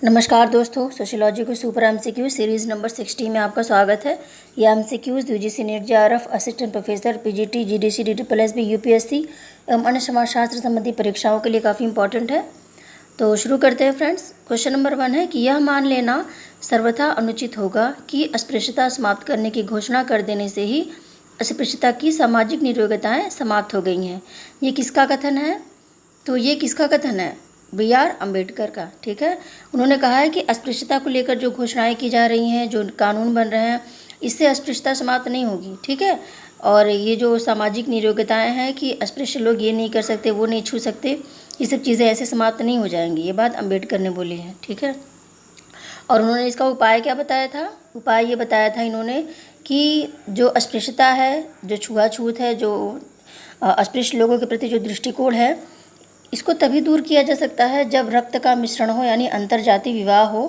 नमस्कार दोस्तों, सोशियोलॉजी को सुपर एमसीक्यू सीरीज़ नंबर 60 में आपका स्वागत है। ये MCQs UGC NET JRF assistant professor PGT GDC DTPSB UPSC एवं अन्य समाजशास्त्र संबंधी परीक्षाओं के लिए काफ़ी इंपॉर्टेंट है। तो शुरू करते हैं फ्रेंड्स। क्वेश्चन नंबर 1 है कि यह मान लेना सर्वथा अनुचित होगा कि अस्पृश्यता समाप्त करने की घोषणा कर देने से ही अस्पृश्यता की सामाजिक निरोगताएँ समाप्त हो गई हैं। ये किसका कथन है? तो ये किसका कथन है? B.R. अम्बेडकर का। ठीक है, उन्होंने कहा है कि अस्पृश्यता को लेकर जो घोषणाएं की जा रही हैं, जो कानून बन रहे हैं, इससे अस्पृश्यता समाप्त नहीं होगी। ठीक है, और ये जो सामाजिक निरोगताएं हैं कि अस्पृश्य लोग ये नहीं कर सकते, वो नहीं छू सकते, ये सब चीज़ें ऐसे समाप्त नहीं हो जाएंगी। ये बात अम्बेडकर ने बोली है। ठीक है, और उन्होंने इसका उपाय क्या बताया था? उपाय ये बताया था इन्होंने कि जो अस्पृश्यता है, जो छुआछूत है, जो अस्पृश्य लोगों के प्रति जो दृष्टिकोण है, इसको तभी दूर किया जा सकता है जब रक्त का मिश्रण हो, यानी अंतरजातीय विवाह हो।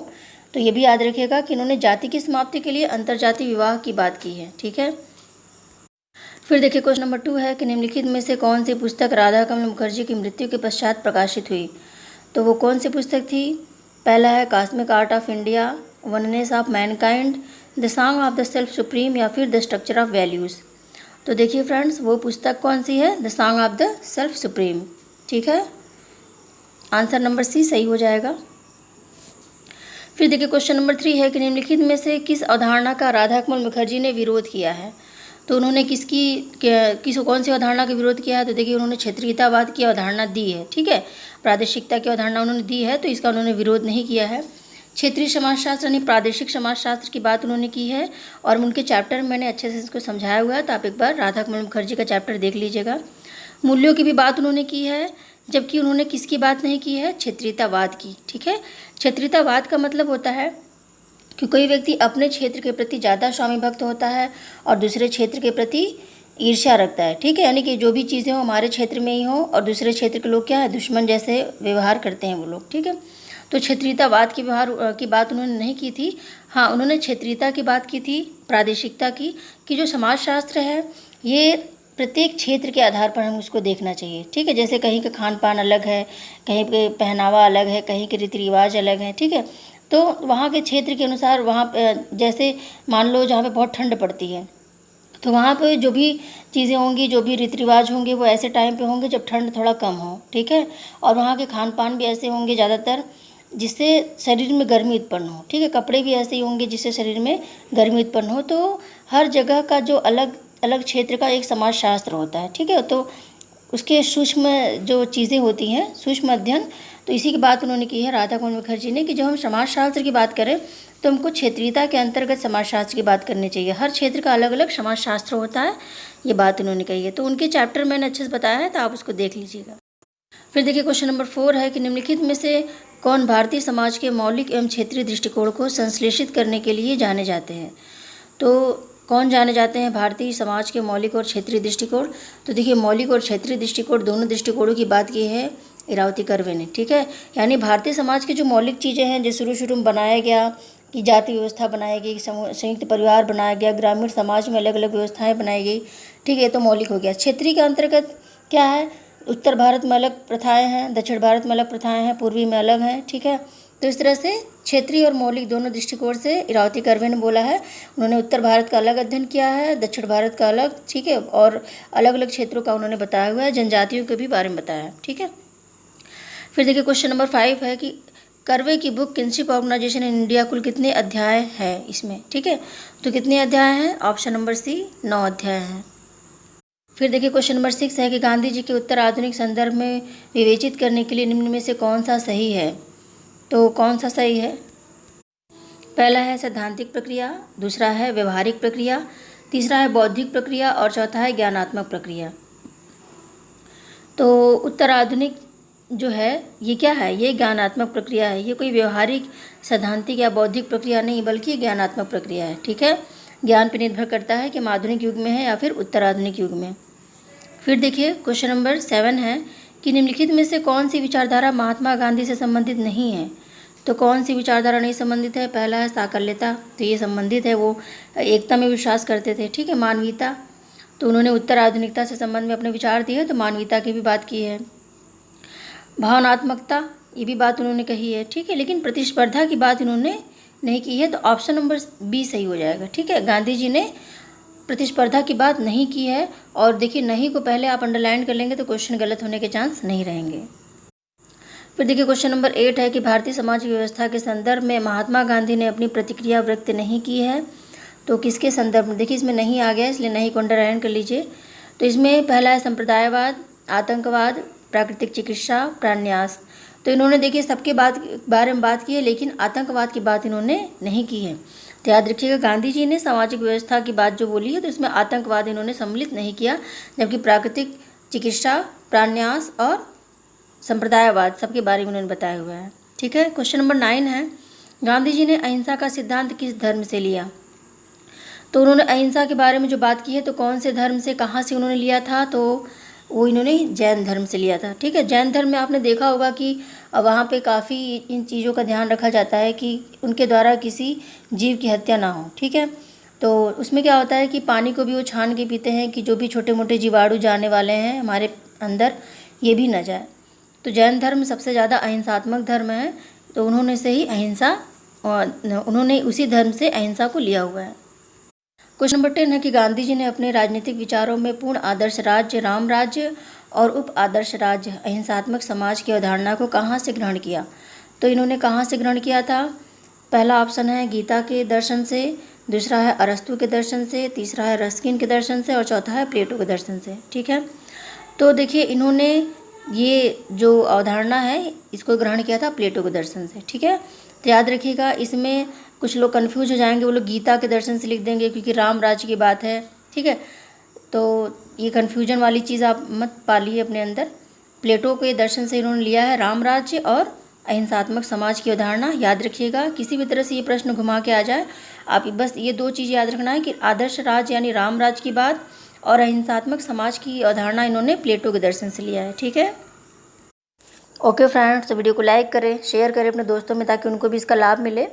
तो ये भी याद रखिएगा कि इन्होंने जाति की समाप्ति के लिए अंतरजातीय विवाह की बात की है। ठीक है, फिर देखिए क्वेश्चन नंबर 2 है कि निम्नलिखित में से कौन सी पुस्तक राधा कमल मुखर्जी की मृत्यु के पश्चात प्रकाशित हुई? तो वो कौन सी पुस्तक थी? पहला है cosmic art of India, oneness of Mankind, the song of the self supreme, या फिर द स्ट्रक्चर ऑफ वैल्यूज़। तो देखिए फ्रेंड्स, वो पुस्तक कौन सी है? The song of the self supreme. ठीक है, आंसर नंबर सी सही हो जाएगा। फिर देखिए क्वेश्चन नंबर 3 है कि निम्नलिखित में से किस अवधारणा का राधा कमल मुखर्जी ने विरोध किया है? तो उन्होंने कौन सी अवधारणा का विरोध किया है? तो देखिए उन्होंने क्षेत्रीयतावाद की अवधारणा दी है। ठीक है, प्रादेशिकता की अवधारणा उन्होंने दी है, तो इसका उन्होंने विरोध नहीं किया है। क्षेत्रीय समाजशास्त्र यानी प्रादेशिक समाजशास्त्र की बात उन्होंने की है, और उनके चैप्टर में मैंने अच्छे से इसको समझाया हुआ है, तो आप एक बार राधा कमल मुखर्जी का चैप्टर देख लीजिएगा। मूल्यों की भी बात उन्होंने की है, जबकि उन्होंने किसकी बात नहीं की है? क्षेत्रीयतावाद की। ठीक है, क्षेत्रीयतावाद का मतलब होता है कि कोई व्यक्ति अपने क्षेत्र के प्रति ज़्यादा स्वामी भक्त होता है और दूसरे क्षेत्र के प्रति ईर्ष्या रखता है। ठीक है, यानी कि जो भी चीज़ें हो हमारे क्षेत्र में ही हो और दूसरे क्षेत्र के लोग क्या है, दुश्मन जैसे व्यवहार करते हैं वो लोग। ठीक है, तो क्षेत्रीयतावाद की की बात उन्होंने नहीं की थी। हाँ, उन्होंने क्षेत्रीयता की बात की थी, प्रादेशिकता की, कि जो समाजशास्त्र है ये प्रत्येक क्षेत्र के आधार पर हम उसको देखना चाहिए। ठीक है, जैसे कहीं का खान पान अलग है, कहीं पे पहनावा अलग है, कहीं के रीति रिवाज अलग हैं। ठीक है, तो वहाँ के क्षेत्र के अनुसार वहाँ जैसे मान लो जहाँ पे बहुत ठंड पड़ती है, तो वहाँ पे जो भी चीज़ें होंगी, जो भी रीति रिवाज होंगे, वो ऐसे टाइम पे होंगे जब ठंड थोड़ा कम हो। ठीक है, और वहाँ के खान पान भी ऐसे होंगे ज़्यादातर जिससे शरीर में गर्मी उत्पन्न हो। ठीक है, कपड़े भी ऐसे ही होंगे जिससे शरीर में गर्मी उत्पन्न हो। तो हर जगह का जो अलग अलग क्षेत्र का एक समाजशास्त्र होता है। ठीक है, तो उसके सूक्ष्म जो चीज़ें होती हैं, सूक्ष्म अध्ययन, तो इसी की बात उन्होंने की है राधा कमल मुखर्जी ने, कि जब हम समाजशास्त्र की बात करें तो हमको क्षेत्रीयता के अंतर्गत समाजशास्त्र की बात करनी चाहिए। हर क्षेत्र का अलग अलग समाजशास्त्र होता है, ये बात उन्होंने कही है। तो उनके चैप्टर मैंने अच्छे से बताया है, तो आप उसको देख लीजिएगा। फिर देखिए क्वेश्चन नंबर 4 है कि निम्नलिखित में से कौन भारतीय समाज के मौलिक एवं क्षेत्रीय दृष्टिकोण को संश्लेषित करने के लिए जाने जाते हैं? तो कौन जाने जाते हैं भारतीय समाज के मौलिक और क्षेत्रीय दृष्टिकोण? तो देखिए मौलिक और क्षेत्रीय दृष्टिकोण दोनों दृष्टिकोणों की बात की है इरावती कर्वे ने। ठीक है, यानी भारतीय समाज की जो मौलिक चीज़ें हैं, जो शुरू में बनाया गया कि जाति व्यवस्था बनाई गई, संयुक्त परिवार बनाया गया, ग्रामीण समाज में अलग अलग व्यवस्थाएं बनाई गई। ठीक है, तो मौलिक हो गया। क्षेत्रीय के अंतर्गत क्या है? उत्तर भारत में अलग प्रथाएं हैं, दक्षिण भारत में अलग प्रथाएं हैं, पूर्वी में अलग हैं। ठीक है, तो इस तरह से क्षेत्रीय और मौलिक दोनों दृष्टिकोण से इरावती कर्वे ने बोला है। उन्होंने उत्तर भारत का अलग अध्ययन किया है, दक्षिण भारत का अलग। ठीक है, और अलग अलग क्षेत्रों का उन्होंने बताया हुआ है, जनजातियों के भी बारे में बताया है। ठीक है, फिर देखिए क्वेश्चन नंबर 5 है कि कर्वे की book kinship organisation in India कुल कितने अध्याय है इसमें? ठीक है, तो कितने अध्याय हैं? ऑप्शन नंबर सी 9 अध्याय हैं। फिर देखिए क्वेश्चन नंबर 6 है कि गांधी जी के उत्तर आधुनिक संदर्भ में विवेचित करने के लिए निम्न में से कौन सा सही है? तो कौन सा सही है? पहला है सैद्धांतिक प्रक्रिया, दूसरा है व्यवहारिक प्रक्रिया, तीसरा है बौद्धिक प्रक्रिया, और चौथा है ज्ञानात्मक प्रक्रिया। तो उत्तर आधुनिक जो है ये क्या है? ये ज्ञानात्मक प्रक्रिया है। ये कोई व्यवहारिक सैद्धांतिक या बौद्धिक प्रक्रिया नहीं, बल्कि ज्ञानात्मक प्रक्रिया है। ठीक है, ज्ञान पर निर्भर करता है कि हम आधुनिक युग में हैं या फिर उत्तर आधुनिक युग में। फिर देखिए क्वेश्चन नंबर 7 है कि निम्नलिखित में से कौन सी विचारधारा महात्मा गांधी से संबंधित नहीं है? तो कौन सी विचारधारा नहीं संबंधित है? पहला है साकल्यता, तो ये संबंधित है, वो एकता में विश्वास करते थे। ठीक है, मानवीयता, तो उन्होंने उत्तर आधुनिकता से संबंध में अपने विचार दिए, तो मानवीयता की भी बात की है। भावनात्मकता, ये भी बात उन्होंने कही है, ठीक है, लेकिन प्रतिस्पर्धा की बात इन्होंने नहीं की है, तो ऑप्शन नंबर बी सही हो जाएगा, ठीक है। गांधी जी ने प्रतिस्पर्धा की बात नहीं की है, और देखिए नहीं को पहले आप अंडरलाइन कर लेंगे तो क्वेश्चन गलत होने के चांस नहीं रहेंगे। फिर देखिए क्वेश्चन नंबर 8 है कि भारतीय समाज व्यवस्था के संदर्भ में महात्मा गांधी ने अपनी प्रतिक्रिया व्यक्त नहीं की है, तो किसके संदर्भ में, देखिए इसमें नहीं आ गया इसलिए नहीं को अंडरलाइन कर लीजिए। तो इसमें पहला है संप्रदायवाद, आतंकवाद, प्राकृतिक चिकित्सा, प्राणन्यास। तो इन्होंने देखिए सबके बारे में बात की है, लेकिन आतंकवाद की बात इन्होंने नहीं की है। तो याद रखिएगा गांधी जी ने सामाजिक व्यवस्था की बात जो बोली है तो इसमें आतंकवाद इन्होंने सम्मिलित नहीं किया, जबकि प्राकृतिक चिकित्सा, प्राणन्यास और संप्रदायवाद सबके बारे में उन्होंने बताया हुआ है, ठीक है। क्वेश्चन नंबर 9 है, गांधी जी ने अहिंसा का सिद्धांत किस धर्म से लिया। तो उन्होंने अहिंसा के बारे में जो बात की है तो कौन से धर्म से, कहाँ से उन्होंने लिया था, तो वो इन्होंने जैन धर्म से लिया था, ठीक है। जैन धर्म में आपने देखा होगा कि वहाँ पे काफ़ी इन चीज़ों का ध्यान रखा जाता है कि उनके द्वारा किसी जीव की हत्या ना हो, ठीक है। तो उसमें क्या होता है कि पानी को भी वो छान के पीते हैं कि जो भी छोटे मोटे जीवाणु जाने वाले हैं हमारे अंदर ये भी न जाए। तो जैन धर्म सबसे ज़्यादा अहिंसात्मक धर्म है, तो उन्होंने से ही अहिंसा, उन्होंने उसी धर्म से अहिंसा को लिया हुआ है। क्वेश्चन नंबर 10 है कि गांधी जी ने अपने राजनीतिक विचारों में पूर्ण आदर्श राज्य, राम राज्य और उप आदर्श राज्य, अहिंसात्मक समाज की अवधारणा को कहाँ से ग्रहण किया। तो इन्होंने कहाँ से ग्रहण किया था, पहला ऑप्शन है गीता के दर्शन से, दूसरा है अरस्तु के दर्शन से, तीसरा है रस्किन के दर्शन से और चौथा है प्लेटो के दर्शन से, ठीक है। तो देखिए इन्होंने ये जो अवधारणा है इसको ग्रहण किया था प्लेटो के दर्शन से, ठीक है। तो याद रखिएगा इसमें कुछ लोग कंफ्यूज हो जाएंगे, वो लोग गीता के दर्शन से लिख देंगे क्योंकि राम राज्य की बात है, ठीक है। तो ये कन्फ्यूजन वाली चीज़ आप मत पालिए अपने अंदर। प्लेटो के दर्शन से इन्होंने लिया है राम राज्य और अहिंसात्मक समाज की अवधारणा। याद रखिएगा किसी भी तरह से ये प्रश्न घुमा के आ जाए, आप बस ये 2 चीज़ याद रखना है कि आदर्श राज्य यानी राम राज्य की बात और अहिंसात्मक समाज की अवधारणा इन्होंने प्लेटो के दर्शन से लिया है, ठीक है। ओके फ्रेंड्स, तो वीडियो को लाइक करें, शेयर करें अपने दोस्तों में ताकि उनको भी इसका लाभ मिले,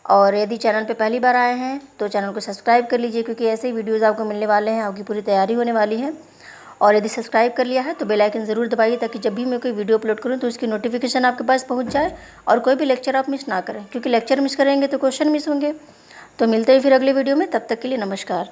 और यदि चैनल पे पहली बार आए हैं तो चैनल को सब्सक्राइब कर लीजिए क्योंकि ऐसे ही वीडियोज़ आपको मिलने वाले हैं, आपकी पूरी तैयारी होने वाली है। और यदि सब्सक्राइब कर लिया है तो बेल आइकन ज़रूर दबाइए ताकि जब भी मैं कोई वीडियो अपलोड करूँ तो उसकी नोटिफिकेशन आपके पास पहुँच जाए और कोई भी लेक्चर आप मिस ना करें, क्योंकि लेक्चर मिस करेंगे तो क्वेश्चन मिस होंगे। तो मिलते हैं फिर अगले वीडियो में, तब तक के लिए नमस्कार।